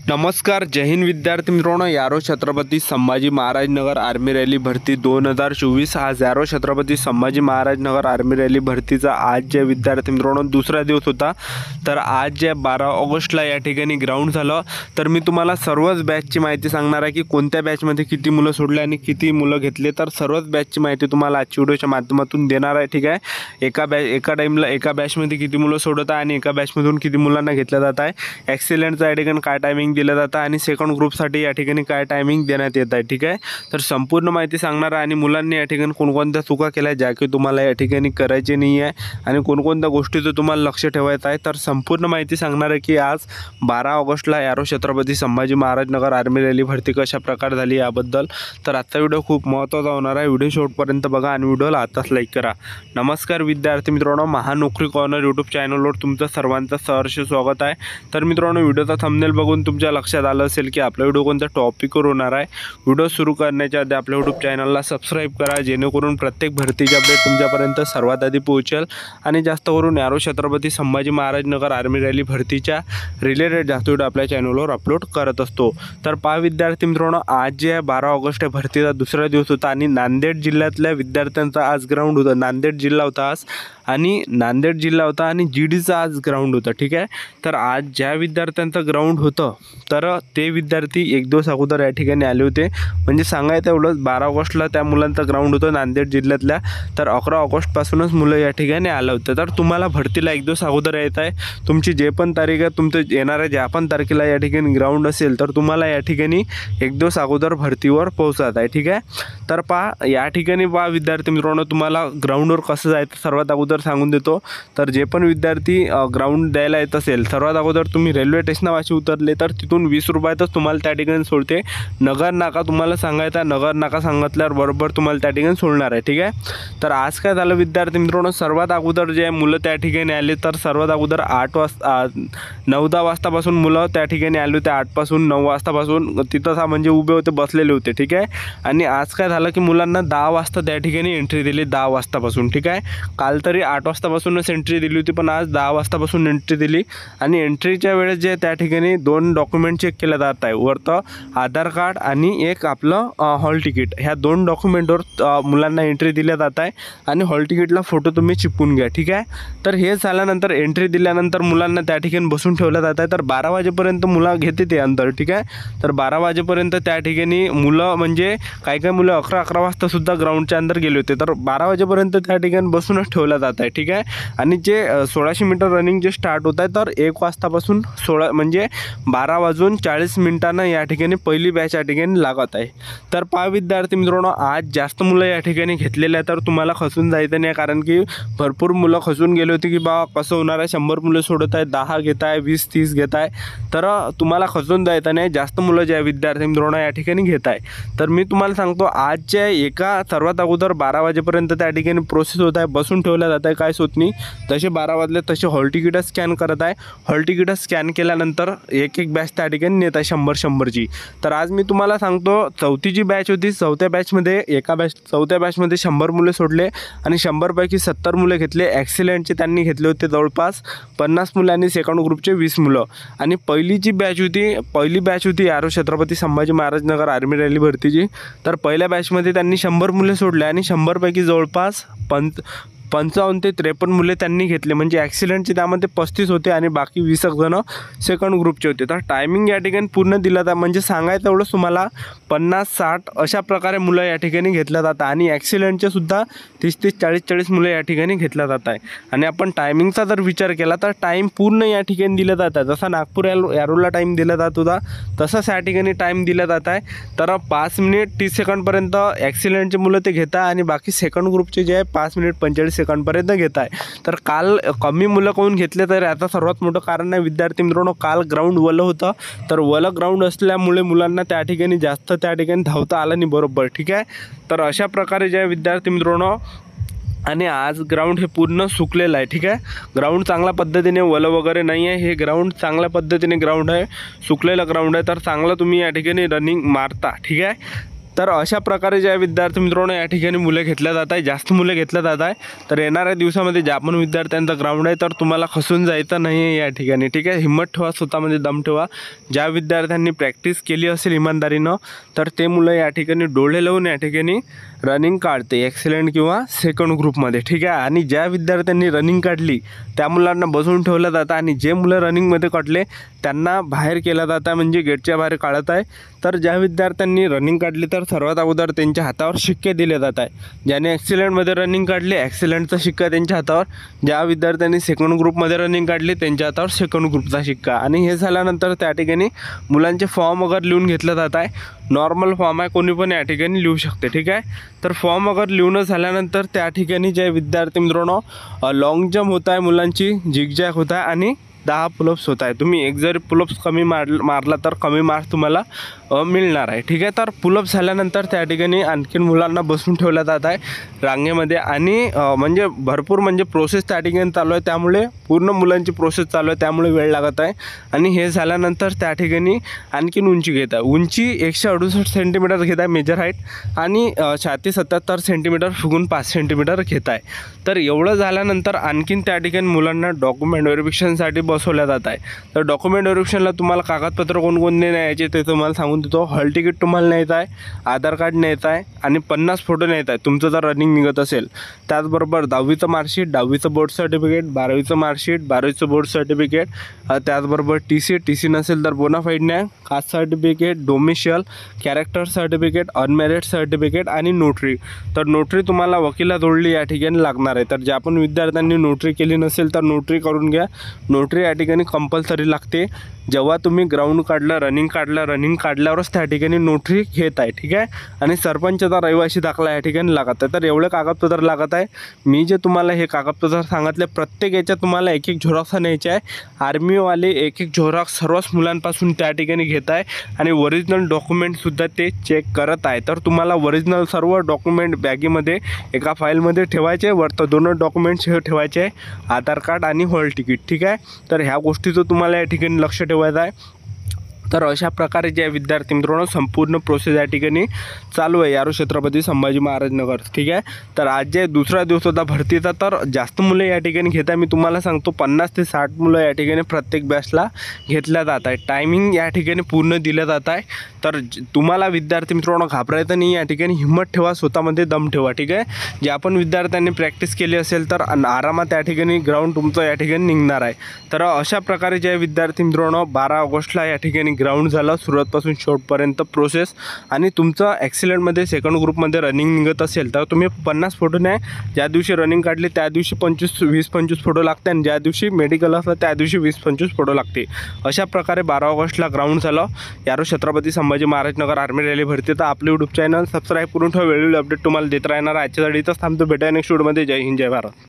नमस्कार, जय हिंद विद्यार्थी मित्रांनो. यारो छत्रपती संभाजी महाराज नगर आर्मी रॅली भरती 2024. आज यारो छत्रपती संभाजी महाराज नगर आर्मी रॅली भरतीचा आज जे विद्यार्थी मित्रांनो दुसरा दिवस होता. तर आज जे 12 ऑगस्टला या ठिकाणी ग्राउंड झालं. तर मी तुम्हाला सर्वच बॅचची माहिती सांगणार आहे की कोणत्या बॅचमध्ये किती मुलं सोडले आणि किती मुलं घेतले. तर सर्वच बॅचची माहिती तुम्हाला आजच्या व्हिडिओच्या माध्यमातून देणार आहे. ठीक आहे, एका टाईमला एका बॅचमध्ये किती मुलं सोडत आहे आणि एका बॅचमधून किती मुलांना घेतलं जात आहे. ॲक्सिलेंटचा या ठिकाणी काय टायमिंग दिलं जातं आणि सेकंड ग्रुपसाठी या ठिकाणी काय टायमिंग देण्यात येत आहे. ठीक आहे, तर संपूर्ण माहिती सांगणार आहे आणि मुलांनी या ठिकाणी कोणकोणत्या चुका केल्या ज्या की तुम्हाला या ठिकाणी करायची नाही आहे आणि कोणकोणत्या गोष्टीचं तुम्हाला लक्ष ठेवायचं आहे. तर संपूर्ण माहिती सांगणार आहे की आज 12 ऑगस्टला यारो छत्रपती संभाजी महाराज नगर आर्मी रॅली भरती कशा प्रकारे झाली याबद्दल. तर आजचा व्हिडिओ खूप महत्त्वाचा होणार आहे. व्हिडिओ शेवटपर्यंत बघा आणि व्हिडिओला आताच लाईक करा. नमस्कार विद्यार्थी मित्रांनो, महानोकरी कॉर्नर यूट्यूब चॅनलवर तुमचं सर्वांचं सहर्ष स्वागत आहे. तर मित्रांनो, व्हिडिओचा थंबनेल बघून तुमच्या लक्षात आलं असेल की आपला व्हिडिओ कोणत्या टॉपिकवर होणार आहे. व्हिडिओ सुरू करण्याच्या आधी आपल्या यूट्यूब चॅनलला सबस्क्राईब करा जेणेकरून प्रत्येक भरतीचे अपडेट तुमच्यापर्यंत सर्वात आधी पोहोचेल आणि जास्त करून यारो छत्रपती संभाजी महाराज नगर आर्मी रॅली भरतीच्या रिलेटेड जास्त व्हिडिओ आपल्या चॅनलवर अपलोड करत असतो. तर पहा विद्यार्थी मित्रांनो, आज जे 12 ऑगस्ट या भरतीचा दुसरा दिवस होता आणि नांदेड जिल्ह्यातल्या विद्यार्थ्यांचा आज ग्राउंड होता. नांदेड जिल्हा होता आज आणि जीडीचा आज ग्राउंड होता. ठीक आहे, तर आज ज्या विद्यार्थ्यांचं ग्राउंड होतं तर ते विद्यार्थी एक दिवस अगोदर या ठिकाणी आले होते. म्हणजे सांगायचं एवढंच, 12 ऑगस्टला त्या मुलांचं ग्राउंड होतं नांदेड जिल्ह्यातल्या. तर 11 ऑगस्टपासूनच मुलं या ठिकाणी आलं होतं. तर तुम्हाला भरतीला एक दिवस अगोदर यायचं आहे. तुमची जे पण तारीख आहे, तुमचं येणाऱ्या ज्या पण तारखेला या ठिकाणी ग्राउंड असेल तर तुम्हाला या ठिकाणी एक दिवस अगोदर भरतीवर पोहोचत आहे. ठीक आहे, तर पहा या ठिकाणी विद्यार्थी मित्रांनो, तुम्हाला ग्राउंडवर कसं जायचं सर्वात अगोदर सांगून देतो. तर जे पण विद्यार्थी ग्राउंड द्यायला येत असेल, सर्वात अगोदर तुम्ही रेल्वे स्टेशनापाशी उतरले तर तिथून 20 रुपयातच तुम्हाला त्या ठिकाणी सोडते. नगर नाका तुम्हाला सांगायचा, नगर नाका सांगितल्यावर बरोबर तुम्हाला त्या ठिकाणी सोडणार आहे. ठीक आहे, तर आज काय झालं विद्यार्थी मित्रांनो, सर्वात अगोदर जे मुलं त्या ठिकाणी आले तर सर्वात अगोदर 9-10 वाजतापासून मुलं त्या ठिकाणी आले होते. 8 पासून 9 वाजतापासून तिथं म्हणजे उभे होते, बसलेले होते. ठीक आहे, आणि आज काय झालं की मुलांना 10 वाजता त्या ठिकाणी एंट्री दिली. 10 वाजतापासून. ठीक आहे, काल तरी 8 वाजतापासूनच एंट्री दिली होती, पण आज 10 वाजतापासून एंट्री दिली. आणि एंट्रीच्या वेळेस जे त्या ठिकाणी 2 डॉक्युमेंट चेक केलं जात आहे. वरतं आधार कार्ड आणि एक आपलं हॉल तिकीट. ह्या 2 डॉक्युमेंटवर मुलांना एंट्री दिल्या जात आहे आणि हॉल तिकीटला फोटो तुम्ही चिपकून घ्या. ठीक आहे, तर हे झाल्यानंतर एंट्री दिल्यानंतर मुलांना त्या ठिकाणी बसून ठेवलं जात आहे. तर 12 वाजेपर्यंत मुलं घेते ते अंतर. ठीक आहे, तर 12 वाजेपर्यंत त्या ठिकाणी मुलं म्हणजे काही मुलं 11 वाजतासुद्धा ग्राउंडच्या अंदर गेले होते. तर 12 वाजेपर्यंत त्या ठिकाणी बसूनच ठेवलं जात आहे. ठीक आहे, आणि जे 1600 मीटर रनिंग जे स्टार्ट होत आहे तर 1 वाजतापासून 12:40 या ठिकाणी पहिली बॅच या ठिकाणी लागत आहे. तर पहा विद्यार्थी मित्रांनो, आज जास्त मुलं या ठिकाणी घेतलेले आहे. तर तुम्हाला खचून जायचं नाही, कारण की भरपूर मुलं खचून गेले होते की कसं होणार आहे, 100 मुलं सोडत आहे, 10 घेत आहे, 20-30 घेत आहे. तर तुम्हाला खचून जायचं नाही, जास्त मुलं ज्या विद्यार्थी मित्रांनो या ठिकाणी घेत आहे. तर मी तुम्हाला सांगतो, आजच्या एका सर्वात अगोदर 12 वाजेपर्यंत त्या ठिकाणी प्रोसेस होत आहे, बसून ठेवल्या जात आहे, काहीच होत नाही. तसे 12 वाजले तसे हॉल तिकीटच स्कॅन करत आहे. हॉल तिकीट स्कॅन केल्यानंतर एक बॅच त्या ठिकाणी नेत आहे 100-100ची. तर आज मी तुम्हाला सांगतो, चौथी जी बॅच होती, चौथ्या बॅचमध्ये 100 मुले सोडले आणि 100 पैकी 70 मुलं घेतले. ॲक्सिलेंटचे त्यांनी घेतले होते जवळपास 50 मुलं आणि सेकंड ग्रुपचे 20 मुलं. आणि पहिली बॅच होती यारो छत्रपती संभाजी महाराज नगर आर्मी रॅली भरतीची. तर पहिल्या बॅचमध्ये त्यांनी 100 मुले सोडले आणि 100 पैकी जवळपास 55 ते 53 मुले त्यांनी घेतले. म्हणजे ॲक्सिलेंटचे त्यामध्ये 35 होते आणि बाकी 20 जण सेकंड ग्रुपचे होते. तर टायमिंग या ठिकाणी पूर्ण दिला जातं. म्हणजे सांगायचं एवढंच तुम्हाला, 50-60 अशा प्रकारे मुलं या ठिकाणी घेतल्या जातात आणि ॲक्सिलेंटचे सुद्धा 30-30, 40-40 मुलं या ठिकाणी घेतल्या जात आहे. आणि आपण टायमिंगचा जर विचार केला तर टाईम पूर्ण या ठिकाणी दिला जात आहे. जसा नागपूर यारोला टाईम दिला जात होता तसाच या ठिकाणी टाईम दिला जात आहे. तर 5 मिनिट 30 सेकंडपर्यंत ॲक्सिलेंटचे मुलं ते घेत आहे आणि बाकी सेकंड ग्रुपचे जे आहे 5 मिनिट 45 सेकंडपर्यंत घेत आहे. तर काल कमी मुलं कोण घेतले तर याचं सर्वात मोठं कारण आहे विद्यार्थी मित्रांनो, काल ग्राउंड वलं होतं. तर वलं ग्राउंड असल्यामुळे मुलांना त्या ठिकाणी जास्त धावता आलं नाही बरोबर. ठीक आहे, तर अशा प्रकारे जे विद्यार्थी मित्रांनो, आणि आज ग्राउंड हे पूर्ण सुकलेलं आहे. ठीक आहे, ग्राउंड चांगल्या पद्धतीने वलं वगैरे नाही आहे. हे ग्राउंड चांगल्या पद्धतीने ग्राउंड आहे, सुकलेलं ग्राउंड आहे. तर चांगलं तुम्ही या ठिकाणी रनिंग मारता. ठीक आहे, तर अशा प्रकारे ज्या विद्यार्थी मित्रांनो या ठिकाणी मुलं घेतल्या जात आहे, जास्त मुलं घेतल्या जात आहे. तर येणाऱ्या दिवसामध्ये ज्या पण विद्यार्थ्यांचा ग्राउंड आहे तर तुम्हाला खसून जायचं नाही आहे या ठिकाणी. ठीक आहे, हिम्मत ठेवा, स्वतःमध्ये दम ठेवा. ज्या विद्यार्थ्यांनी प्रॅक्टिस केली असेल इमानदारीनं तर ते मुलं या ठिकाणी डोळे लावून या ठिकाणी रनिंग काढते एक्सिलेंट किंवा सेकंड ग्रुपमध्ये. ठीक आहे, आणि ज्या विद्यार्थ्यांनी रनिंग काढली त्या मुलांना बसवून ठेवलं जातं आणि जे मुलं रनिंगमध्ये काढले त्यांना बाहेर केलं जातं, म्हणजे गेटच्या बाहेर काढत आहे. तर ज्या विद्यार्थ्यांनी रनिंग काढली तर सर्वात अगोदर त्यांच्या हातावर शिक्के दिले जात आहे. ज्याने ॲक्सिलेंटमध्ये रनिंग काढले ॲक्सिलेंटचा शिक्का त्यांच्या हातावर, ज्या विद्यार्थ्यांनी सेकंड ग्रुपमध्ये रनिंग काढली त्यांच्या हातावर सेकंड ग्रुपचा शिक्का. आणि हे झाल्यानंतर त्या ठिकाणी मुलांचे फॉर्म वगैरे लिहून घेतलं जात आहे. नॉर्मल फॉर्म आहे, कोणी पण या ठिकाणी लिहू शकते. ठीक आहे, तर फॉर्म वगैरे लिहून झाल्यानंतर त्या ठिकाणी जे विद्यार्थी मित्रांनो लॉंग जंप होत आहे, मुलांची झिगझॅग होत आहे आणि 10 पुलअप्स होत आहे. तुम्ही एक जरी पुलअप्स कमी मारला तर कमी मार्क्स तुम्हाला मिळणार आहे. ठीक आहे, तर पुलअप्स झाल्यानंतर त्या ठिकाणी आणखीन मुलांना बसून ठेवलं जात आहे रांगेमध्ये. आणि म्हणजे भरपूर म्हणजे प्रोसेस त्या ठिकाणी चालू आहे, त्यामुळे पूर्ण मुलांची प्रोसेस चालू आहे, त्यामुळे वेळ लागत आहे. आणि हे झाल्यानंतर त्या ठिकाणी आणखीन उंची घेत आहे. उंची 168 सेंटीमीटर घेत आहे मेजर हाईट, आणि छाती 77 सेंटीमीटर फुगून 5 सेंटीमीटर घेत आहे. तर एवढं झाल्यानंतर आणखीन त्या ठिकाणी मुलांना डॉक्युमेंट व्हेरिफिकेशनसाठी बसवल्या जात आहे. तर डॉक्युमेंट व्हेरिफिकेशनला तुम्हाला कागदपत्र कोणकोणते न्यायचे ते तुम्हाला सांगून देतो. हॉल तिकीट तुम्हाला न्यायचं आहे, आधार कार्ड न्यायचं आहे आणि 50 फोटो न्यायचा आहे तुमचं जर रनिंग निघत असेल. त्याचबरोबर 10वीचं मार्कशीट, 10वीचं बोर्ड सर्टिफिकेट, 12वीचं मार्कशीट, 12वीचं बोर्ड सर्टिफिकेट, त्याचबरोबर टी सी नसेल तर बोनाफाईड न्या, caste certificate, domicile, character certificate, unmarried certificate आणि नोटरी. तर नोटरी तुम्हाला वकिला जोडली या ठिकाणी लागणार आहे. तर ज्या पण विद्यार्थ्यांनी नोटरी केली नसेल तर नोटरी करून घ्या. नोटरी या ठिकाणी कंपल्सरी लागते. जेव्हा तुम्ही ग्राउंड काढलं, रनिंग काढल्यावरच त्या ठिकाणी नोटरी घेत आहे. ठीक आहे, आणि सरपंचचा रहिवासी दाखला या ठिकाणी लागत आहे. तर एवढे कागदपत्र लागत आहे. मी जे तुम्हाला हे कागदपत्र सांगितले प्रत्येक याच्यात तुम्हाला एक झेरॉक्स न्यायचे आहे. आर्मीवाले एक झेरॉक्स सर्वच मुलांपासून त्या ठिकाणी घेत आहे आणि ओरिजिनल डॉक्युमेंटसुद्धा ते चेक करत आहे. तर तुम्हाला ओरिजिनल सर्व डॉक्युमेंट बॅगेमध्ये एका फाईलमध्ये ठेवायचे. वरतं 2 डॉक्युमेंट्स हे ठेवायचे आहे, आधार कार्ड आणि हॉल तिकीट. ठीक आहे, तर ह्या गोष्टीचं तुम्हाला या ठिकाणी लक्ष ठेवायचं आहे. तर अशा प्रकारे जे विद्यार्थी मित्रांनो संपूर्ण प्रोसेस या ठिकाणी चालू आहे यारो छत्रपती संभाजी महाराज नगर. ठीक आहे, तर आज जे दुसरा दिवस होता भरतीचा, तर जास्त मुलं या ठिकाणी घेत आहे. मी तुम्हाला सांगतो 50 ते 60 मुलं या ठिकाणी प्रत्येक बॅचला घेतल्या जात आहे. टायमिंग या ठिकाणी पूर्ण दिलं जात आहे. तर तुम्हाला विद्यार्थी मित्रांनो घाबरायचं नाही, या ठिकाणी हिम्मत ठेवा, स्वतःमध्ये दम ठेवा. ठीक आहे, जे आपण विद्यार्थ्यांनी प्रॅक्टिस केली असेल तर आरामात या ठिकाणी ग्राउंड तुमचं या ठिकाणी निघणार आहे. तर अशा प्रकारे जे विद्यार्थी मित्रांनो 12 ऑगस्टला या ठिकाणी ग्राउंड झालं सुरुवातपासून शेवटपर्यंत प्रोसेस. आणि तुमचं ॲक्सिलेंटमध्ये सेकंड ग्रुपमध्ये रनिंग निघत असेल तर तुम्ही 50 फोटो न्या. ज्या दिवशी रनिंग काढली त्या दिवशी 20-25 फोटो लागते, आणि ज्या दिवशी मेडिकल असलं त्या दिवशी 20-25 फोटो लागते. अशा प्रकारे 12 ऑगस्टला ग्राउंड झालं यारो छत्रपती संभाजी महाराज नगर आर्मी रॅली भरती. तर आपलं यूट्यूब चॅनल सबस्क्राईब करून ठेवा, वेळोवेळी अपडेट तुम्हाला देत राहणार. आजच्यासाठी इथंच थांबतो, भेटाय नेक्स्ट व्हिडिओमध्ये. जय हिंद, जय भारत.